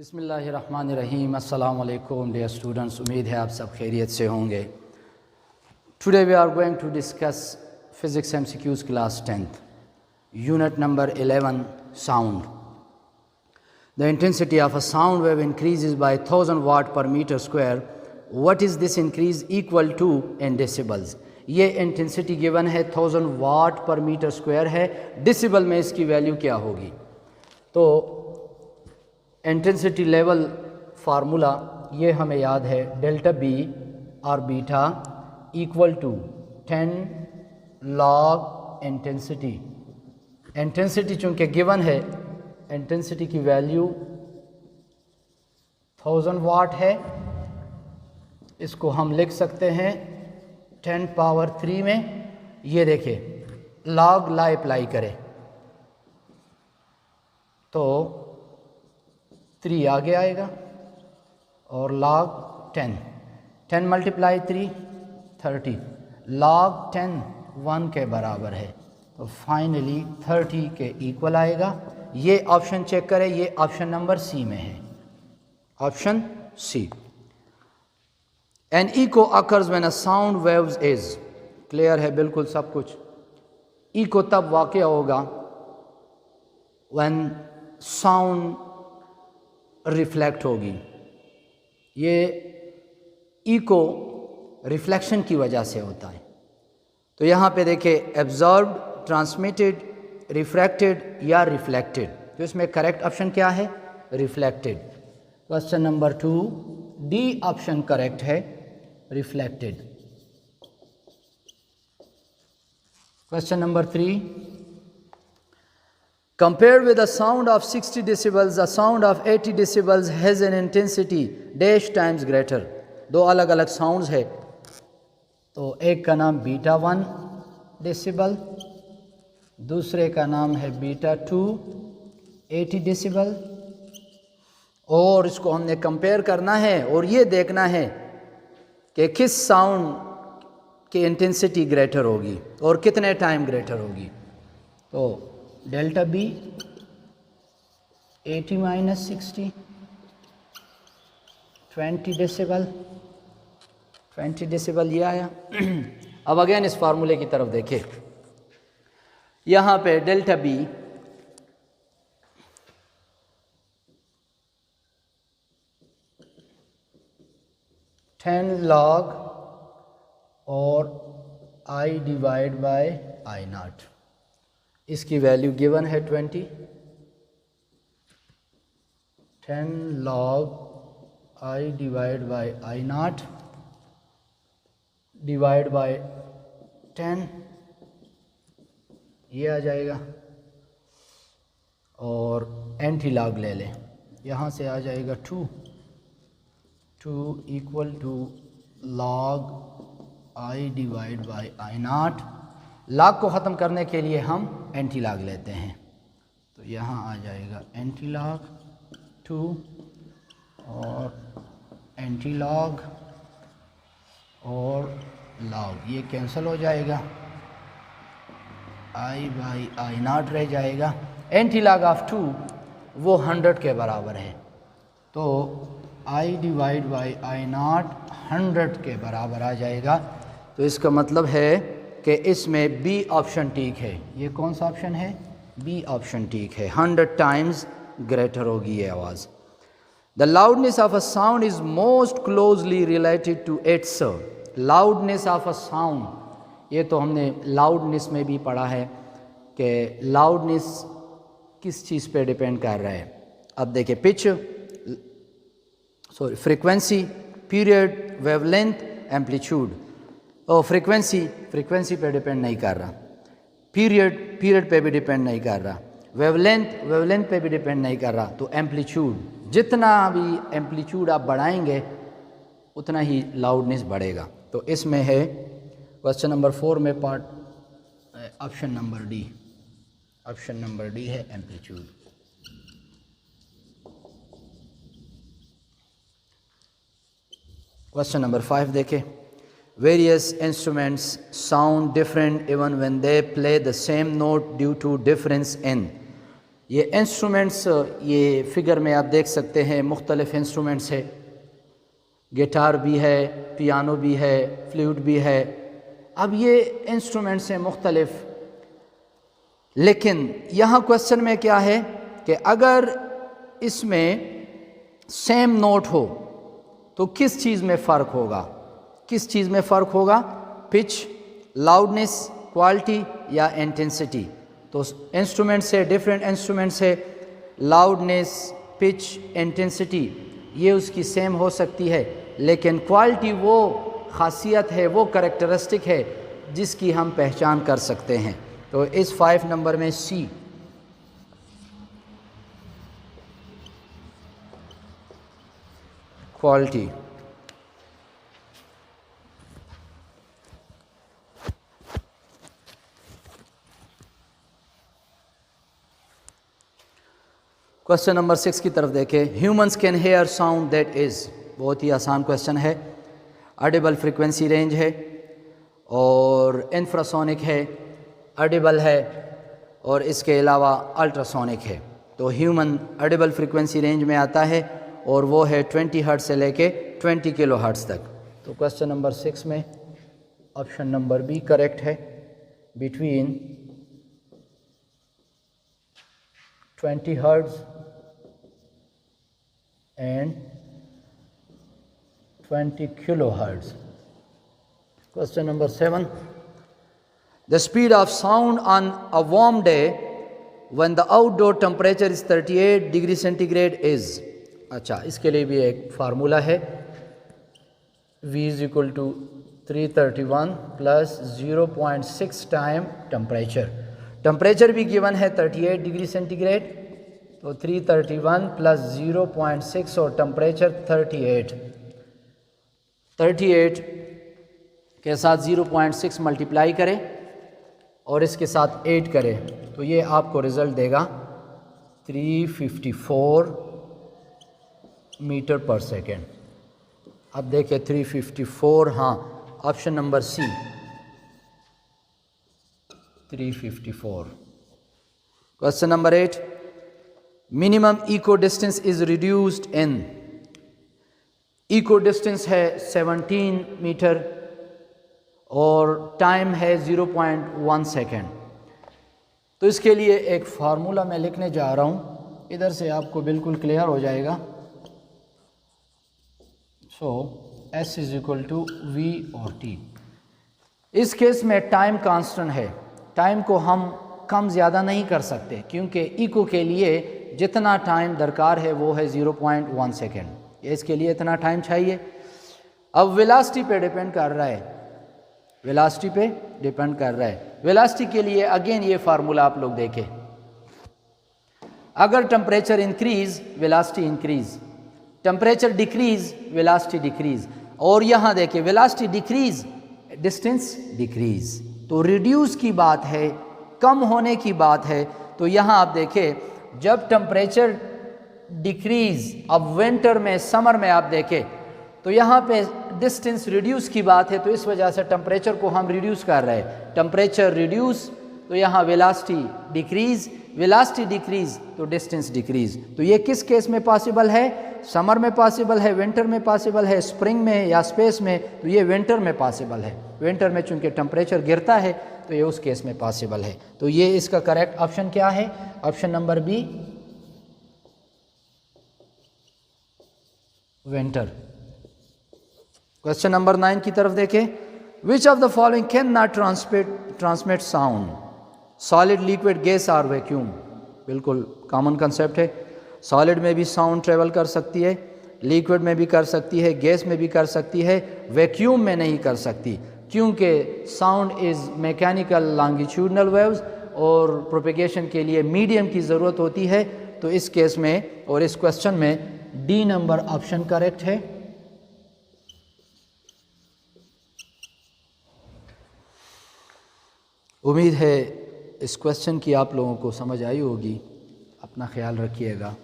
बिस्मिल्लाहिर्रहमानिर्रहीम। अस्सलाम वालेकुम डियर स्टूडेंट्स, उम्मीद है आप सब खैरियत से होंगे। Today we are going to discuss physics MCQs class 10th unit number 11 sound. The intensity of a sound wave increases by 1000 watt per metre square. What is this increase equal to in decibels. ये intensity given है 1000 watt per metre square है, decibel में इसकी value क्या होगी। तो intensity level formula ये हमें याद है, डेल्टा बी और beta equal to 10 log intensity. Intensity चूँकि गिवन है, इंटेंसिटी की वैल्यू 1000 वाट है, इसको हम लिख सकते हैं 10 पावर 3 में। ये देखिए लॉग ला अप्लाई करें तो 3 आगे आएगा और log 10 मल्टीप्लाई 3 30, log 10 1 के बराबर है, तो फाइनली 30 के इक्वल आएगा। ये ऑप्शन चेक करें, ये ऑप्शन नंबर सी में है, option C. An echo occurs when a sound waves is, clear है बिल्कुल सब कुछ। इको तब वाक़या होगा व्हेन साउंड रिफ्लेक्ट होगी। ये इको रिफ्लेक्शन की वजह से होता है। तो यहाँ पे देखिए एब्जॉर्ब्ड, ट्रांसमिटेड, रिफ्रैक्टेड या रिफ्लेक्टेड, तो इसमें करेक्ट ऑप्शन क्या है? Reflected. Question number 2 D option correct है, reflected. Question number 3, compared with a sound of 60 decibels, a sound of 80 decibels has an intensity dash times greater। दो अलग अलग sounds है, तो एक का नाम बीटा 1 डेसिबल, दूसरे का नाम है बीटा 2 80 डेसिबल, और इसको हमने कंपेयर करना है और ये देखना है कि किस साउंड की इंटेंसिटी ग्रेटर होगी और कितने टाइम ग्रेटर होगी। तो डेल्टा बी 80 माइनस 60 20 डेसिबल, 20 डेसिबल ये आया। अब अगेन इस फार्मूले की तरफ देखें, यहाँ पे डेल्टा बी log और I divide by I not, इसकी वैल्यू गिवन है 20। 10 log I divide by I not divide by 10, ये आ जाएगा, और एंटी लॉग ले लें, यहाँ से आ जाएगा 2 equal to log I divide by I nought. Log को ख़त्म करने के लिए हम एंटी लॉग लेते हैं, तो यहाँ आ जाएगा एंटी लॉग 2 और एंटी लॉग और लॉग, ये कैंसिल हो जाएगा, I बाई I नॉट रह जाएगा। एंटी लॉग ऑफ 2 वो 100 के बराबर है, तो I divide by I not 100 के बराबर आ जाएगा। तो इसका मतलब है कि इसमें बी ऑप्शन ठीक है। ये कौन सा ऑप्शन है? बी ऑप्शन ठीक है, 100 टाइम्स ग्रेटर होगी ये आवाज़। The loudness of a sound is most closely related to its. Loudness of a sound, ये तो हमने लाउडनेस में भी पढ़ा है कि लाउडनेस किस चीज़ पे डिपेंड कर रहा है। अब देखिए pitch, sorry frequency, period, wavelength, amplitude. और फ्रीक्वेंसी पे डिपेंड नहीं कर रहा, पीरियड पे भी डिपेंड नहीं कर रहा, वेवलेंथ पे भी डिपेंड नहीं कर रहा। तो एम्पलीट्यूड, जितना भी एम्पलीट्यूड आप बढ़ाएंगे उतना ही लाउडनेस बढ़ेगा। तो इसमें है क्वेश्चन नंबर 4 में part option number D, option number D है एम्पलीट्यूड। क्वेश्चन नंबर 5 देखें, various instruments sound different even when they play the same note due to difference in। ये इंस्ट्रूमेंट्स ये फिगर में आप देख सकते हैं, मुख्तलिफ इंस्ट्रूमेंट्स है, गिटार भी है, पियानो भी है, फ्लूट भी है। अब ये इंस्ट्रूमेंट्स हैं मुख्तलिफ, लेकिन यहाँ क्वेश्चन में क्या है कि अगर इसमें सेम नोट हो तो किस चीज़ में फ़र्क होगा, किस चीज़ में फ़र्क होगा? पिच, लाउडनेस, क्वालिटी या इंटेंसिटी। तो इंस्ट्रूमेंट से डिफरेंट इंस्ट्रूमेंट से लाउडनेस, पिच, इंटेंसिटी ये उसकी सेम हो सकती है, लेकिन क्वालिटी वो खासियत है, वो करैक्टरिस्टिक है जिसकी हम पहचान कर सकते हैं। तो इस 5 नंबर में सी। क्वालिटी। क्वेश्चन नंबर 6 की तरफ देखें। Humans can hear sound that is, बहुत ही आसान क्वेश्चन है। ऑडिबल फ्रीक्वेंसी रेंज है और इंफ्रासोनिक है, ऑडिबल है और इसके अलावा अल्ट्रासोनिक है। तो ह्यूमन ऑडिबल फ्रीक्वेंसी रेंज में आता है और वो है 20 हर्ट्ज़ से लेके 20 किलो हर्ट्ज़ तक। तो क्वेश्चन नंबर 6 में ऑप्शन नंबर बी करेक्ट है, between 20 hertz and 20 kilohertz. Question number 7. The speed of sound on a warm day when the outdoor temperature is 38 degree centigrade is. अच्छा, इसके लिए भी एक फार्मूला है, V is equal to 331 plus 0.6 time temperature. Temperature भी given है 38 degree centigrade, तो 331 plus 0.6 और टेम्परेचर 38 के साथ 0.6 मल्टीप्लाई करें और इसके साथ 8 करें तो ये आपको रिज़ल्ट देगा 354 मीटर पर सेकेंड। अब देखिए 354, हाँ option number C 354। Question number 8। Minimum echo distance is reduced in. Echo distance है 17 मीटर और टाइम है 0.1 सेकेंड। तो इसके लिए एक फार्मूला मैं लिखने जा रहा हूँ, इधर से आपको बिल्कुल क्लियर हो जाएगा। So S is equal to V और T। इस केस में टाइम कांस्टेंट है, टाइम को हम कम ज़्यादा नहीं कर सकते क्योंकि इको के लिए जितना टाइम दरकार है वो है 0.1 सेकेंड, इसके लिए इतना टाइम चाहिए। अब वेलोसिटी पे डिपेंड कर रहा है, वेलोसिटी पे डिपेंड कर रहा है। वेलोसिटी के लिए अगेन ये फार्मूला आप लोग देखें, अगर temperature increase velocity increase, temperature decrease velocity decrease, और यहाँ देखिए वेलोसिटी डिक्रीज डिस्टेंस डिक्रीज। तो रिड्यूस की बात है, कम होने की बात है। तो यहाँ आप देखें जब टेम्परेचर डिक्रीज, अब विंटर में समर में आप देखें तो यहाँ पे डिस्टेंस रिड्यूस की बात है, तो इस वजह से टेम्परेचर को हम रिड्यूस कर रहे हैं। टेम्परेचर रिड्यूस तो यहाँ वेलोसिटी डिक्रीज, वेलोसिटी डिक्रीज तो डिस्टेंस डिक्रीज। तो ये किस केस में पॉसिबल है? समर में पॉसिबल है, विंटर में पॉसिबल है, स्प्रिंग में या स्पेस में? तो ये विंटर में पॉसिबल है। विंटर में चूंकि टेम्परेचर गिरता है तो ये उस केस में पॉसिबल है। तो ये इसका करेक्ट ऑप्शन क्या है? Option number B winter. Question number 9 की तरफ देखें। Which of the following can not transmit sound? Solid, liquid, gas और वैक्यूम। बिल्कुल कॉमन कंसेप्ट है। सॉलिड में भी साउंड ट्रेवल कर सकती है, लिक्विड में भी कर सकती है, गैस में भी कर सकती है, वैक्यूम में नहीं कर सकती क्योंकि sound is mechanical longitudinal waves और प्रोपेगेशन के लिए मीडियम की ज़रूरत होती है। तो इस केस में और इस क्वेश्चन में डी नंबर ऑप्शन करेक्ट है। उम्मीद है इस क्वेश्चन की आप लोगों को समझ आई होगी। अपना ख्याल रखिएगा।